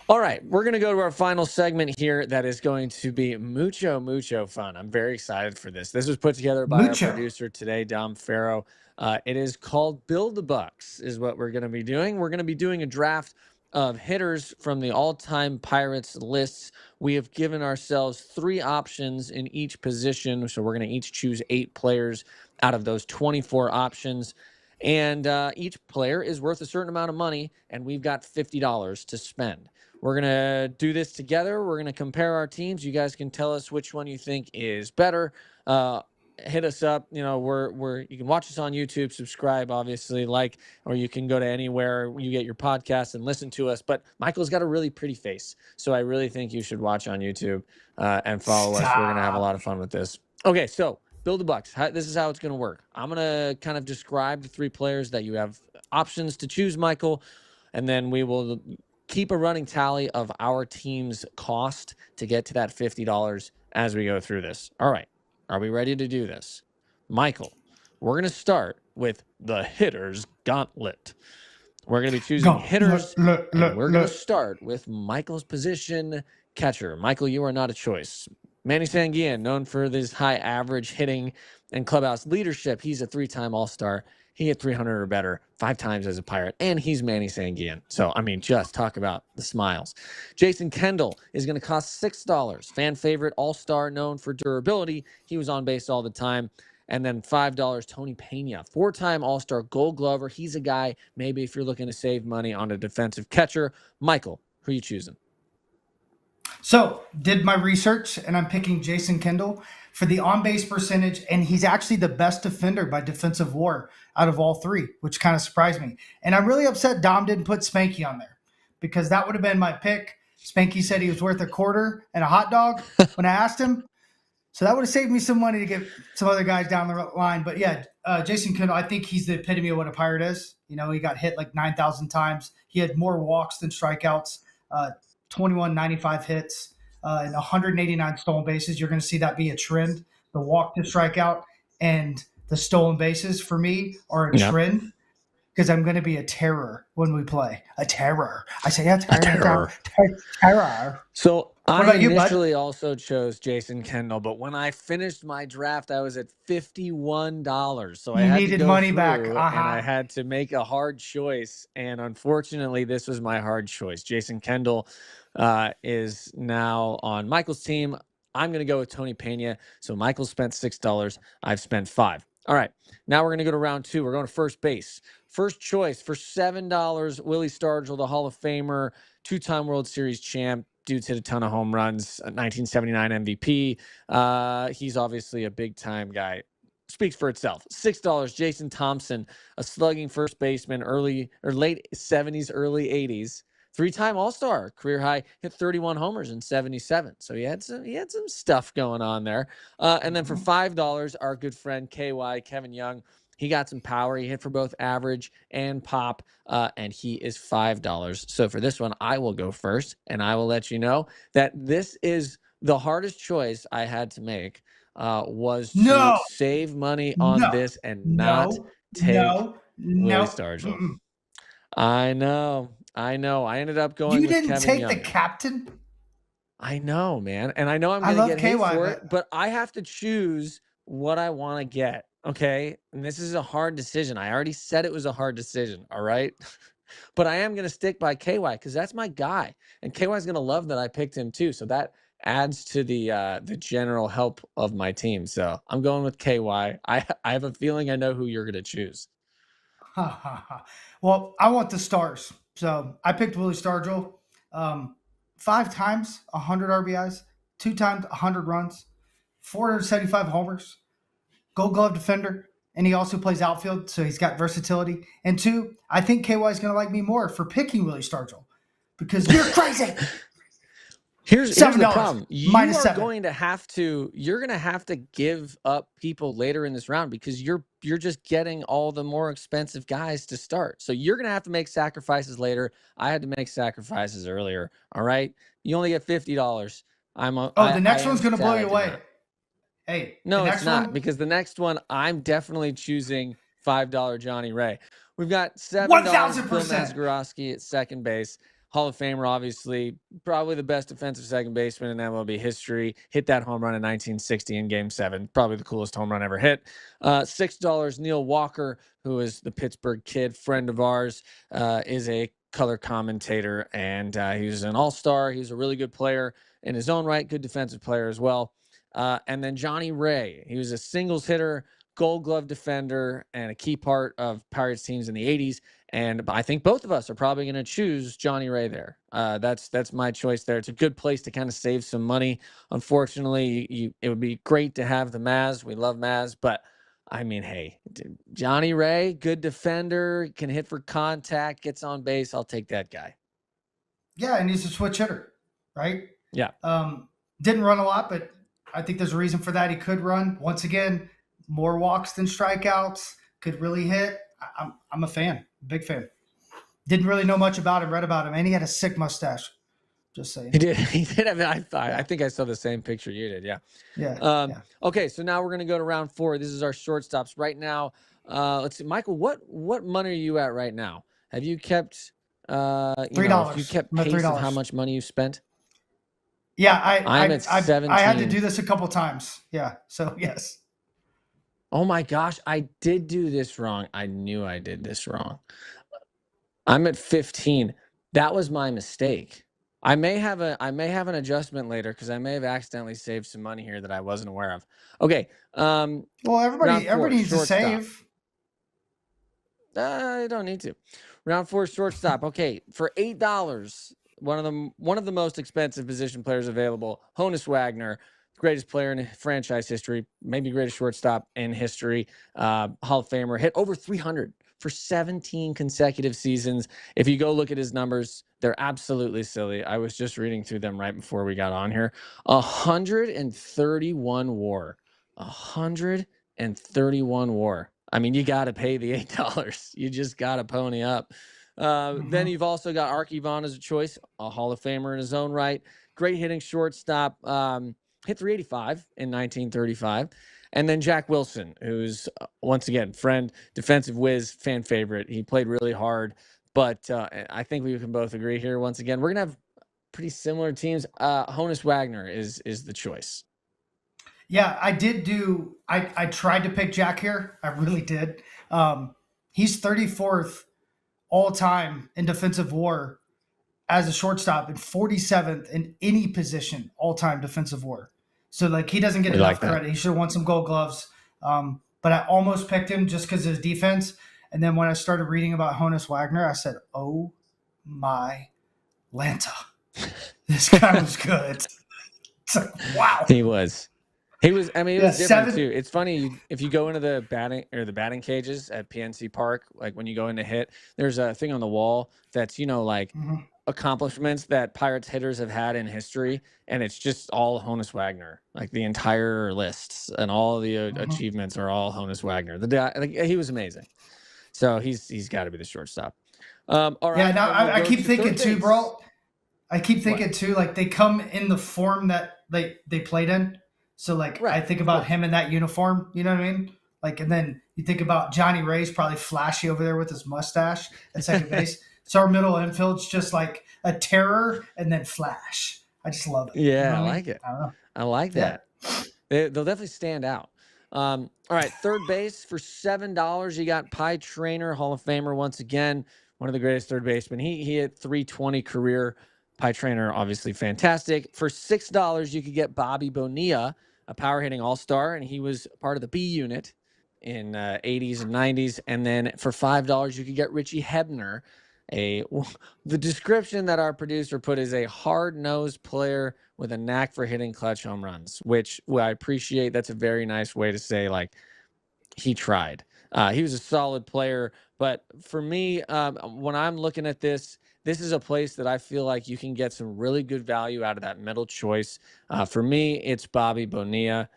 All right, we're going to go to our final segment here that is going to be mucho fun. I'm very excited for this. This was put together by our Mucho. producer today, Dom Farrow. It is called Build the Bucks is what we're going to be doing. We're going to be doing a draft of hitters from the all-time Pirates lists. We have given ourselves 3 options in each position, so we're going to each choose 8 players out of those 24 options. And each player is worth a certain amount of money, and we've got $50 to spend. We're going to do this together. We're going to compare our teams. You guys can tell us which one you think is better. Hit us up. You know, you can watch us on YouTube, subscribe, obviously, like, or you can go to anywhere you get your podcast and listen to us. But Michael's got a really pretty face, so I really think you should watch on YouTube and follow us. We're going to have a lot of fun with this. Okay, so Build the Bucks. This is how it's going to work. I'm going to kind of describe the 3 players that you have options to choose, Michael, and then we will keep a running tally of our team's cost to get to that $50 as we go through this. All right. Are we ready to do this? Michael, we're going to start with the hitter's gauntlet. We're going to be choosing hitters, and we're going to start with Michael's position, catcher. Michael, you are not a choice. Manny Sanguillen, known for this high average hitting and clubhouse leadership. He's a 3-time All-Star. He hit 300 or better 5 times as a Pirate, and he's Manny Sanguillen. So, I mean, just talk about the smiles. Jason Kendall is going to cost $6. Fan favorite, All-Star, known for durability. He was on base all the time. And then $5, Tony Pena, 4-time All-Star Gold Glover. He's a guy, maybe if you're looking to save money on a defensive catcher. Michael, who are you choosing? So, did my research, and I'm picking Jason Kendall for the on-base percentage, and he's actually the best defender by defensive WAR out of all 3, which kind of surprised me. And I'm really upset Dom didn't put Spanky on there because that would have been my pick. Spanky said he was worth a quarter and a hot dog when I asked him. So that would have saved me some money to get some other guys down the line. But yeah, Jason Kendall, I think he's the epitome of what a Pirate is. You know, he got hit like 9,000 times. He had more walks than strikeouts. 2195 hits, and 189 stolen bases. You're going to see that be a trend. The walk to strikeout and the stolen bases for me are a trend because I'm going to be a terror when we play. A terror. I say a terror. Terror. So I initially also chose Jason Kendall, but when I finished my draft, I was at $51. So I had to go money through back. and I had to make a hard choice. And unfortunately, this was my hard choice. Jason Kendall is now on Michael's team. I'm going to go with Tony Pena. So Michael spent $6. I've spent $5. All right. Now we're going to go to round 2. We're going to first base. First choice for $7, Willie Stargell, the Hall of Famer, 2-time World Series champ. Dude's hit a ton of home runs, 1979 MVP. He's obviously a big-time guy. Speaks for itself. $6, Jason Thompson, a slugging first baseman, late 70s, early 80s. 3-time All-Star, career high, hit 31 homers in 77. So he had some stuff going on there. And then for $5, our good friend KY, Kevin Young, he got some power. He hit for both average and pop, and he is $5. So for this one, I will go first, and I will let you know that this is the hardest choice I had to make was to save money on this and not take Willie Stargell. I know. I ended up going with Kevin Young. You didn't take the captain? I know, man. And I know I'm going to get hate for it, but I have to choose what I want to get. Okay. And this is a hard decision. I already said it was a hard decision. All right. But I am going to stick by KY because that's my guy. And KY is going to love that I picked him too. So that adds to the general help of my team. So I'm going with KY. I have a feeling I know who you're going to choose. Well, I want the stars. So I picked Willie Stargell. 5 times 100 RBIs, 2 times 100 runs, 475 homers, Gold Glove defender, and he also plays outfield, so he's got versatility. And 2, I think KY is going to like me more for picking Willie Stargell because you're crazy. Here's the problem. You're going to have to give up people later in this round because you're just getting all the more expensive guys to start. So you're going to have to make sacrifices later. I had to make sacrifices earlier. All right. You only get $50. The next one's going to blow you away. Hey, no, it's not because the next one I'm definitely choosing $5 Johnny Ray. We've got $7 Bill Mazeroski at second base. Hall of Famer, obviously, probably the best defensive second baseman in MLB history. Hit that home run in 1960 in Game 7. Probably the coolest home run ever hit. $6, Neil Walker, who is the Pittsburgh kid, friend of ours, is a color commentator, and he's an all-star. He's a really good player in his own right, good defensive player as well. And then Johnny Ray. He was a singles hitter, Gold Glove defender, and a key part of Pirates teams in the 80s. And I think both of us are probably going to choose Johnny Ray there. That's my choice there. It's a good place to kind of save some money. Unfortunately, it would be great to have the Maz. We love Maz, but I mean, hey, Johnny Ray, good defender, can hit for contact, gets on base. I'll take that guy. Yeah, and he's a switch hitter, right? Yeah. Didn't run a lot, but I think there's a reason for that. He could run. Once again, more walks than strikeouts. Could really hit. I'm a fan, big fan. Didn't really know much about him. Read about him, and he had a sick mustache. Just saying. He did. He did have. I think I saw the same picture you did. Yeah. Yeah. Okay, so now we're gonna go to round 4. This is our shortstops right now. Let's see, Michael. What money are you at right now? Have you kept $3? You kept I'm at pace of how $3. much money you spent? Yeah, I'm at 17. I had to do this a couple times. Yeah, so yes. Oh my gosh, I did do this wrong. I knew I did this wrong. I'm at 15. That was my mistake. I may have an adjustment later because I may have accidentally saved some money here that I wasn't aware of. Okay. Well, round 4, everybody needs to shortstop. save. I don't need to. Round 4, shortstop. Okay, for $8, one of the most expensive position players available, Honus Wagner, greatest player in franchise history, maybe greatest shortstop in history, Hall of Famer, hit over 300 for 17 consecutive seasons. If you go look at his numbers, they're absolutely silly. I was just reading through them right before we got on here. 131 WAR. 131 WAR. I mean, you got to pay the $8. You just got to pony up. Then you've also got Arky Vaughan as a choice, a Hall of Famer in his own right. Great hitting shortstop. Hit 385 in 1935. And then Jack Wilson, who's, once again, friend, defensive whiz, fan favorite. He played really hard. But I think we can both agree here, once again, we're going to have pretty similar teams. Honus Wagner is the choice. Yeah, I tried to pick Jack here. I really did. He's 34th all time in defensive WAR as a shortstop and 47th in any position all time defensive WAR. So like he doesn't get enough credit. He should have won some Gold Gloves. But I almost picked him just because of his defense. And then when I started reading about Honus Wagner, I said, "Oh my Lanta, this guy was good." It's like, wow. He was. I mean, it was different too. It's funny if you go into the batting cages at PNC Park, like when you go in to hit, there's a thing on the wall that's accomplishments that Pirates hitters have had in history, and it's just all Honus Wagner. Like the entire lists and all the achievements are all Honus Wagner. He was amazing. So he's got to be the shortstop. All right. Yeah. Now I keep thinking too, bro. I keep thinking too, like they come in the form that they played in. So like I think about him in that uniform. You know what I mean? Like, and then you think about Johnny Ray's probably flashy over there with his mustache at second base. So our middle infield's just like a terror and then flash. I just love it. Yeah, you know I like it. I like that. They'll definitely stand out. All right, third base for $7. You got Pie Traynor, Hall of Famer once again, one of the greatest third basemen. He hit 320 career. Pie Traynor, obviously fantastic. For $6, you could get Bobby Bonilla, a power hitting all-star, and he was part of the B unit in 80s and 90s. And then for $5, you could get Richie Hebner. The description that our producer put is a hard-nosed player with a knack for hitting clutch home runs, which I appreciate. That's a very nice way to say, like, he tried. He was a solid player. But for me, when I'm looking at this is a place that I feel like you can get some really good value out of that middle choice. For me, it's Bobby Bonilla.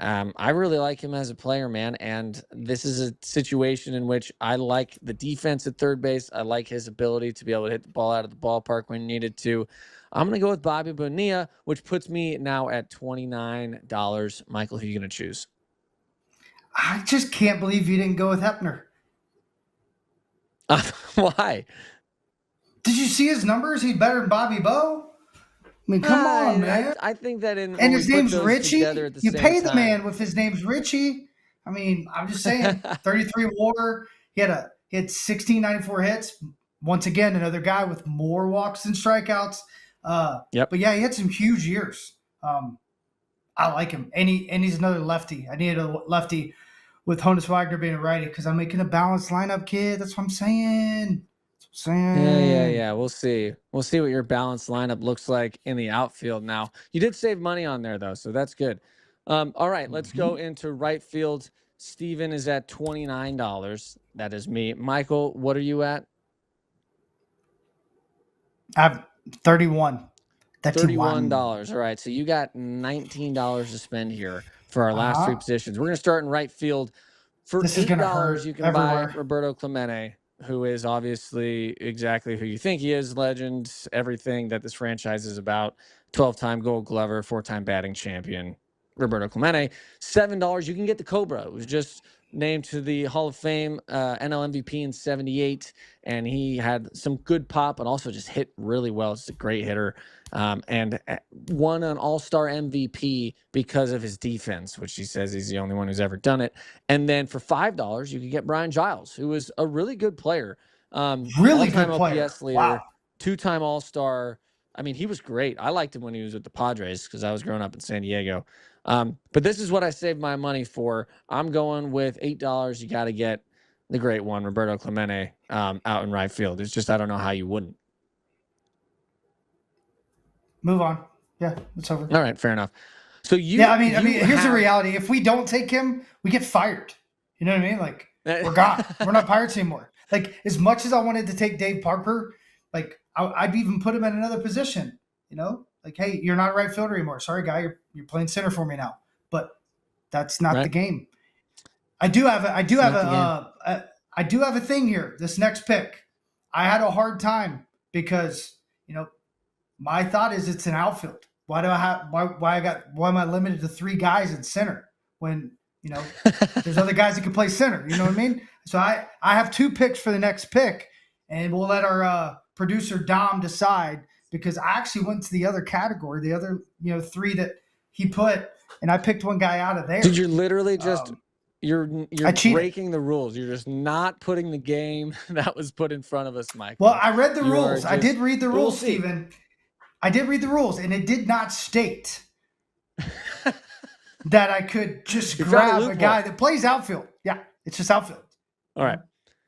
I really like him as a player, man. And this is a situation in which I like the defense at third base. I like his ability to be able to hit the ball out of the ballpark when needed to. I'm going to go with Bobby Bonilla, which puts me now at $29. Michael, who are you going to choose? I just can't believe you didn't go with Hebner. Why? Did you see his numbers? He's better than Bobby Bow. I mean, come on, man. I think that when And we his put name's those together Richie. at the You same pay the time. man with his name's Richie. I mean, I'm just saying, 33 WAR. He had 1694 hits. Once again, another guy with more walks than strikeouts. Yep. But yeah, he had some huge years. I like him, and he's another lefty. I needed a lefty with Honus Wagner being a righty because I'm making a balanced lineup, kid. That's what I'm saying. Yeah. We'll see. We'll see what your balanced lineup looks like in the outfield now. You did save money on there, though, so that's good. All right, let's go into right field. Steven is at $29. That is me. Michael, what are you at? I have 31. That's $31. All right, so you got $19 to spend here for our last three positions. We're going to start in right field. For this is gonna $8, hurt you can everywhere. buy Roberto Clemente, who is obviously exactly who you think he is, legend, everything that this franchise is about. 12-time Gold Glover, 4-time batting champion, Roberto Clemente. $7, you can get the Cobra. It was just named to the Hall of Fame, NL MVP in '78, and he had some good pop, but also just hit really well. It's a great hitter. And won an all-star MVP because of his defense, which he says he's the only one who's ever done it. And then for $5, you could get Brian Giles, who was a really good player. Really all-time good player. OPS leader, Wow. 2-time all-star. I mean, he was great. I liked him when he was with the Padres because I was growing up in San Diego. But this is what I saved my money for. I'm going with $8. You got to get the great one, Roberto Clemente, out in right field. It's just I don't know how you wouldn't. Move on. Yeah, it's over. All right, fair enough. So I mean, here's the reality. If we don't take him, we get fired. You know what I mean? Like, we're gone. We're not Pirates anymore. Like, as much as I wanted to take Dave Parker, like, I'd even put him in another position. You know, like, hey, you're not a right fielder anymore. Sorry, guy, you're playing center for me now. But that's not the game. I do have a thing here. This next pick, I had a hard time because my thought is it's an outfield. Why am I limited to 3 guys in center when there's other guys that can play center? You know what I mean? So I have 2 picks for the next pick, and we'll let our producer Dom decide because I actually went to the other category, the other 3 that he put, and I picked one guy out of there. Did you literally just? You're breaking the rules. You're just not putting the game that was put in front of us, Mike. Well, I read the rules. I did read the rules, Steven. I did read the rules, and it did not state that I could just grab a guy that plays outfield. Yeah, it's just outfield. All right.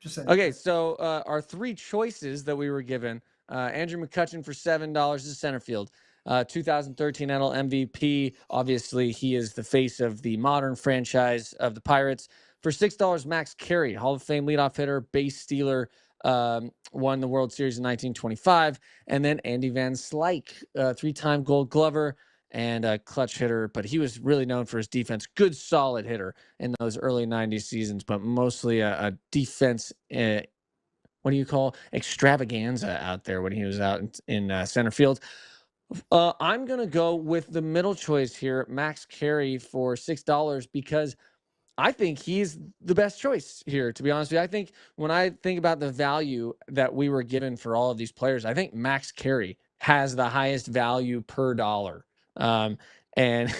Just saying. Okay, so our 3 choices that we were given, Andrew McCutchen for $7 is center field. 2013 NL MVP. Obviously, he is the face of the modern franchise of the Pirates. For $6, Max Carey, Hall of Fame leadoff hitter, base stealer, won the World Series in 1925. And then Andy Van Slyke, 3-time Gold Glover and a clutch hitter, but he was really known for his defense. Good, solid hitter in those early 90s seasons, but mostly a defense, what do you call, extravaganza out there when he was out in center field. I'm going to go with the middle choice here, Max Carey, for $6 because I think he's the best choice here, to be honest with you. I think when I think about the value that we were given for all of these players, I think Max Carey has the highest value per dollar. And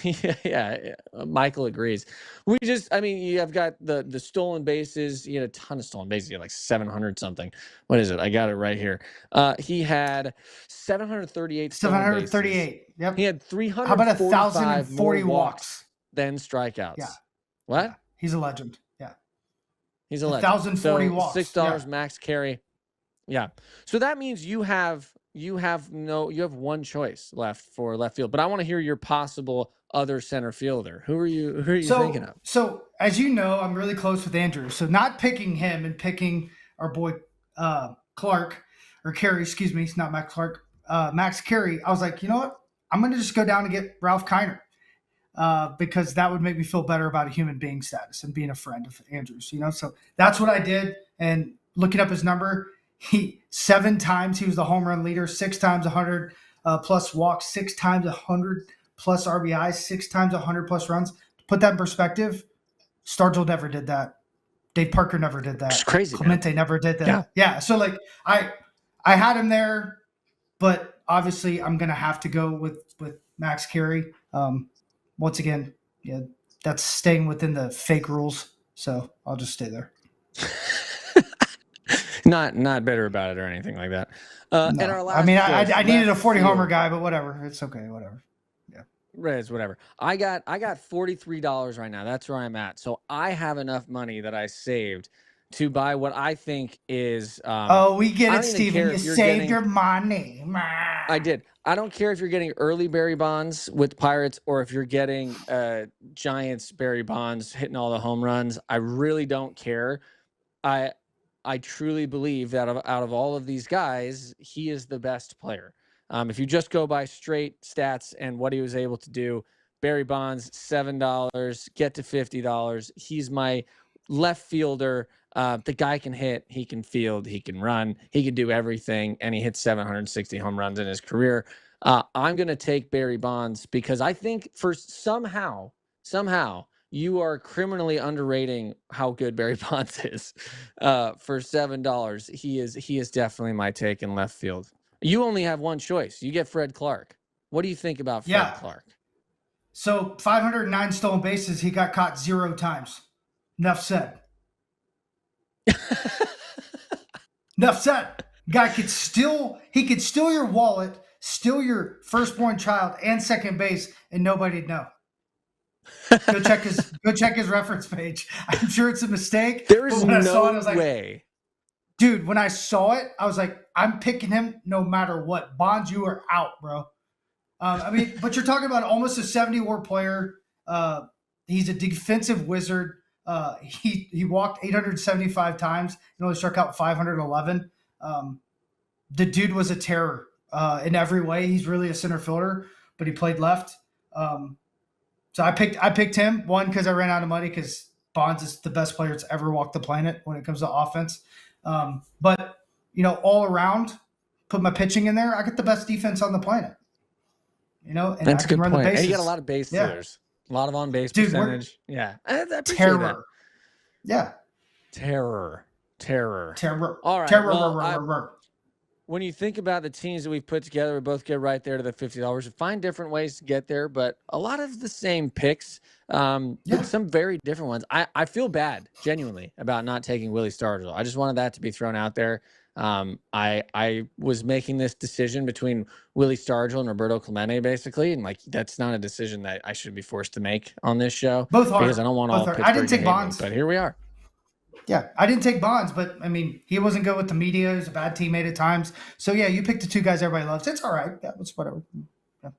yeah, Michael agrees. You have got the stolen bases. He had a ton of stolen bases. He had like 700 something. What is it? I got it right here. He had 738 stolen bases. 738. Yep. He had 345 How about 1,040 walks than strikeouts. Yeah. What? Yeah. He's a legend. Yeah. He's a legend. 1,040 walks. $6 Max Carey. Yeah. So that means you have 1 choice left for left field. But I want to hear your possible other center fielder. Who are you thinking of? So as you know, I'm really close with Andrew. So not picking him and picking our boy Clark or Carey, excuse me, it's not Max Clark, Max Carey. I was like, you know what? I'm going to just go down and get Ralph Kiner. Because that would make me feel better about a human being status and being a friend of Andrew's, So that's what I did. And looking up his number, 7 times he was the home run leader, 6 times 100 plus walks, 6 times 100 plus RBIs, 6 times 100 plus runs. To put that in perspective, Stargell never did that. Dave Parker never did that. It's crazy. Clemente never did that. Yeah. So like I I had him there, but obviously I'm gonna have to go with Max Carey. Once again, yeah, that's staying within the fake rules, so I'll just stay there. Not bitter about it or anything like that. And our No, I last mean choice, I needed a left 40 homer field. guy, but whatever, it's okay, whatever. Reds, whatever. I got $43 right now. That's where I'm at. So I have enough money that I saved to buy what I think is. Oh, we get I it, don't even Steven. care You if you're saved getting. your money. I did. I don't care if you're getting early Barry Bonds with Pirates or if you're getting Giants Barry Bonds hitting all the home runs. I really don't care. I I truly believe that out of all of these guys, he is the best player. If you just go by straight stats and what he was able to do, Barry Bonds, $7, get to $50. He's my left fielder. The guy can hit, he can field, he can run, he can do everything, and he hit 760 home runs in his career. I'm going to take Barry Bonds because I think for somehow, you are criminally underrating how good Barry Bonds is. For $7, he is definitely my take in left field. You only have one choice. You get Fred Clark. What do you think about Fred Yeah. Clark? So 509 stolen bases. He got caught 0 times. Enough said. Enough said. Guy could steal. He could steal your wallet, steal your firstborn child, and second base, and nobody'd know. Go check his reference page. I'm sure it's a mistake. There's but when I saw it, I no was like, way. dude, when I saw it, I was like, I'm picking him no matter what. Bonds, you are out, bro. I mean, but you're talking about almost a 70 WAR player. He's a defensive wizard. He walked 875 times and only struck out 511. The dude was a terror in every way. He's really a center fielder, but he played left. So I picked him, one, because I ran out of money, because Bonds is the best player that's ever walked the planet when it comes to offense. But all around, put my pitching in there, I get the best defense on the planet. And That's I a can good run point. the bases. And you got a lot of base stealers, a lot of on base Dude, percentage. Yeah, I appreciate terror. that. Yeah, terror. All right. terror. Well, when you think about the teams that we've put together, we both get right there to the $50. We find different ways to get there, but a lot of the same picks, but some very different ones. I feel bad, genuinely, about not taking Willie Stargell. I just wanted that to be thrown out there. I was making this decision between Willie Stargell and Roberto Clemente, basically, and that's not a decision that I should be forced to make on this show. Both hard. Because I don't want all Pittsburgh I didn't take to hate Bonds, me, but here we are. Yeah, I didn't take Bonds, but I mean, he wasn't good with the media. He was a bad teammate at times. So yeah, you picked the two guys everybody loves. It's all right. Yeah, it's whatever. Yeah.